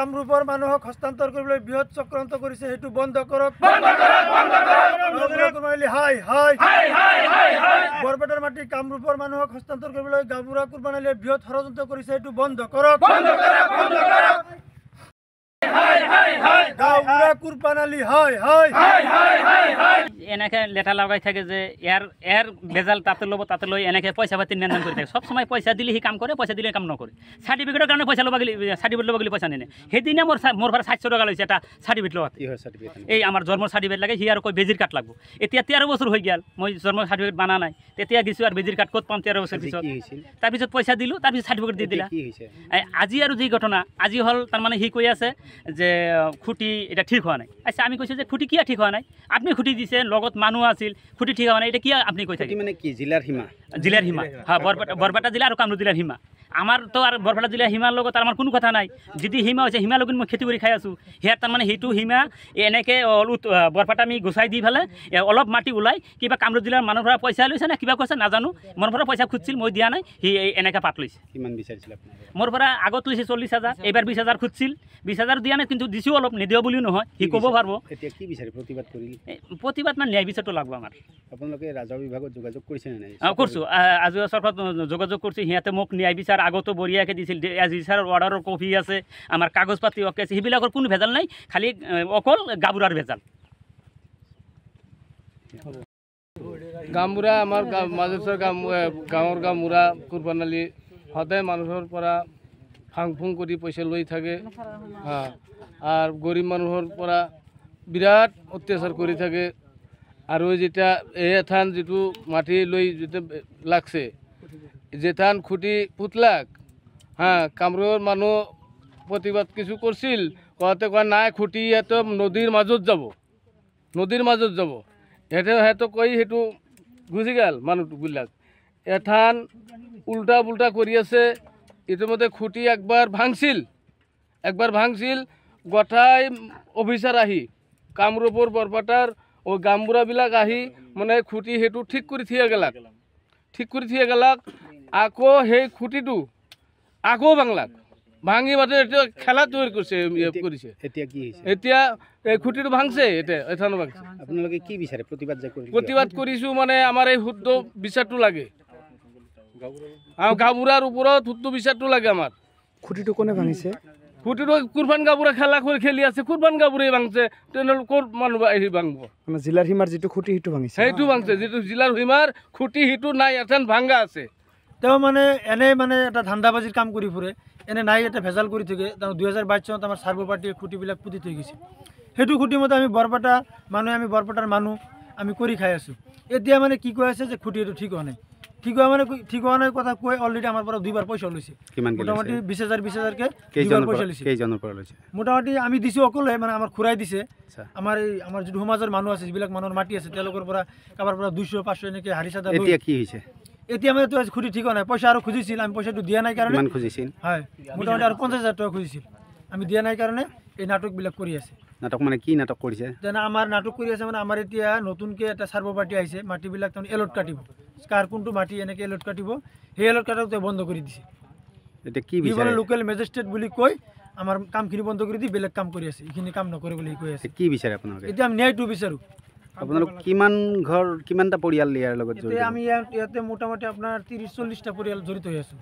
কামৰূপৰ মানুহক হস্তান্তৰ কৰিবলৈ বৃহৎ চক্ৰান্ত কৰিছে সেইটো বন্ধ কৰক বৰপেটাৰ মাটি কামৰূপৰ মানুহক হস্তান্তৰ কৰিবলৈ গাঁওবুঢ়া কুৰবান আলীয়ে বৃহৎ ষড়যন্ত্ৰ কৰিছে সেইটো বন্ধ কৰক এনেকে লেটা লগাই থাকে যে ইয়াৰ বেজাল তাতে ল'ব তাতে লৈ এনেকে পইচা পাতি লেনদেন কৰি থাকে সব সময় পইচা দিলে সি কাম কৰে পইচা দিলে কাম নকৰে সাৰ্টিফিকেটৰ কাৰণে পইচা ল'ব গেলি সাৰ্টিফিকেট ল'ব গেলি পইচা নিনে সেইদিনা মোৰ পৰা 700 টকা লৈছে এটা সাৰ্টিফিকেট লোৱা এই আমাৰ জন্মৰ সাৰ্টিফিকেট লাগে সি আৰু কৈ বেজিৰ কাৰ্ড লাগব এতিয়া 13 বছৰ হৈ গেল মই জন্মৰ সাৰ্টিফিকেট বানা নাই তেতিয়া গিছো আৰু বেজিৰ কাৰ্ড ক'ত পাম 13 বছৰ পিছত তাৰপিছত পইচা দিলো তাৰপিছত সাৰ্টিফিকেট দি দিলা আজি আৰু যি ঘটনা আজি হল তাৰ মানে সি কৈ আছে যে খুঁটি এটা ঠিক হোৱা নাই আচ্ছা আমি কৈছোঁ যে খুঁটি কিয় ঠিক হোৱা নাই আপুনি খুঁটি দিছে লগত মানুহ আছিল খুঁটি ঠিক হোৱা নাই এটা কিয় আপুনি কৈ থাকে মানে কি জিলাৰ সীমা হ্যাঁ বৰপেটা জিলা আৰু কামৰূপ জিলাৰ সীমা আমাৰ তো আৰ বৰপেটা জিলাৰ সীমাৰ লগত আমার কোনো কথা নাই যদি সীমা হৈছে সীমা লগত মই খেতি কৰি খাই আছোঁ সেয়াত তাৰমানে সেইটো সীমা এনেকৈ বৰপেটা আমি গুচাই দি পেলাই অলপ মাটি ওলাই কিবা কামৰূপ জিলাৰ মানুহৰ পৰা পইচা লৈছে না কিবা কৈছে নাজানো মোৰ পৰা পইচা খুজিছিল মই দিয়া নাই সি এনেকৈ পাত লৈছে কিমান বিচাৰিছিল আপুনি মোৰ পৰা আগত লৈছে 40,000 এইবাৰ 20,000 খুজিছিল 20,000 দিয়া নাই কিন্তু দিছোঁ অলপ নিদিওঁ বুলিও নহয় সি ক'ব পাৰিব এতিয়া কি বিচাৰে প্ৰতিবাদ কৰিলে প্ৰতিবাদ মানে ন্যায় বিচাৰটো লাগব আমাৰ আপোনালোকে ৰাজহ বিভাগত যোগাযোগ কৰিছে নে নাই কৰিছোঁ আজি চৰকাৰত যোগাযোগ কৰিছোঁ সিহঁতে মোক ন্যায় বিচাৰ আগতো বঢ়িয়াকৈ দিছিল আজি ছাৰৰ অৰ্ডাৰৰ কপি আছে আমাৰ কাগজ পাতি অকে আছে সেইবিলাকৰ কোনো ভেজাল নাই খালি অকল গাঁওবুঢ়াৰ ভেজাল গাঁওবুঢ়া আমাৰ মাজেশ্বৰ গাঁৱৰ গাঁওবুঢ়া কুৰবান আলী সদায় মানুহৰ পৰা ফাং ফুং কৰি পইচা লৈ থাকে আৰু গৰীব মানুহৰ পৰা বিৰাট অত্যাচাৰ কৰি থাকে আৰু যেতিয়া এই থান যিটো মাটি লৈ যেতিয়া লাগছে যে থান খুঁটি পুতলাক কামৰূপৰ মানুহ প্ৰতিবাদ কিছু কৰিছিল কওঁতে কোৱা নাই খুঁটি ইয়াতে নদীৰ মাজত যাব সিহঁতে কৈ সেইটো গুচি গ'ল মানুহবিলাক এথান উল্টা পুল্টা কৰি আছে ইতিমধ্যে খুঁটি একবাৰ ভাঙছিল গোটাই অফিচাৰ আহি কামৰূপৰ বৰপেটাৰ গাঁওবুঢ়াবিলাক আহি মানে খুঁটি সেইটো ঠিক কৰি থিয়া গেলাক আকৌ সেই খুঁটিটো আকৌ ভাঙি মাতে এতিয়া খেলা তৈয়াৰ কৰিছে এতিয়া এই খুঁটিটো ভাঙছে এতিয়া এথানো ভাঙছে আপোনালোকে কি বিচাৰে প্ৰতিবাদ কৰিছোঁ মানে আমাৰ এই শুদ্ধ বিচাৰটো লাগে গাঁওবুঢ়াৰ ওপৰত শুদ্ধ বিচাৰটো লাগে আমাৰ খুঁটিটো কোনে ভাঙিছে খুঁটিটো কুৰবান গাঁওবুঢ়া খেলি আছে কুৰবান গাঁওবুঢ়াই ভাঙছে তেনেহ'লে ক'ত মানুহ আহি ভাঙব মানে জিলাৰ সীমাৰ যিটো খুঁটি সেইটো ভাঙিছে সেইটো ভাঙছে যিটো জিলাৰ সীমাৰ খুঁটি সেইটো নাই এথান ভাঙা আছে তেওঁ মানে এনে মানে এটা ধান্দাবাজিৰ কাম কৰি ফুৰে এনে নাই এটা ভেজাল কৰি থাকে 2022 চনত আমাৰ চাৰ্ভ পাৰ্টিয়ে খুঁটিবিলাক পুতি থৈ গৈছে সেইটো খুঁটি মতে আমি বৰপেটাৰ মানুহ আমি কৰি খাই আছোঁ এতিয়া মানে কি কৈ আছে যে খুঁটি এইটো ঠিক হোৱা নাই কথা কৈ অলৰেডি আমাৰ পৰা 2বাৰ পইচা লৈছে মোটামুটি 20,000কে পইচা লৈছে মোটামুটি আমি দিছোঁ অকলে মানে আমাৰ খুৰাই দিছে আমাৰ যিটো সমাজৰ মানুহ আছে যিবিলাক মানুহৰ মাটি আছে তেওঁলোকৰ পৰা কাৰোবাৰ পৰা 200-500 এনেকৈ হাৰি চাদা এতিয়া কি হৈছে এতিয়া মানে তো খুঁটি ঠিক হোৱা নাই পইচা আৰু খুজিছিল আমি পইচাটো দিয়া নাই কাৰণে হয় মোটামুটি আৰু 50,000 টকা খুজিছিল আমি দিয়া নাই কাৰণে এই নাটকবিলাক কৰি আছে নাটক মানে কি নাটক কৰিছে যেনে আমাৰ নাটক কৰি আছে মানে আমাৰ এতিয়া নতুনকৈ এটা চাৰ্ভ পাৰ্টি আহিছে মাটিবিলাক তাৰমানে এলট কাটিব কাৰ কোনটো মাটি এনেকৈ এলট কাটিব সেই এলট কাটাটো বন্ধ কৰি দিছে এতিয়া কি বিচাৰে লোকেল মেজিষ্ট্ৰেট বুলি কৈ আমাৰ কামখিনি বন্ধ কৰি দি বেলেগ কাম কৰি আছে এইখিনি কাম নকৰে বুলি কৈ আছে কি বিচাৰে আপোনালোকে এতিয়া আমি ন্যায়টো বিচাৰোঁ আপোনালোক কিমানটা পৰিয়াল ইয়াৰ লগত জড়িত আমি ইয়াতে মোটামুটি আপোনাৰ 30-40টা পৰিয়াল জড়িত হৈ আছোঁ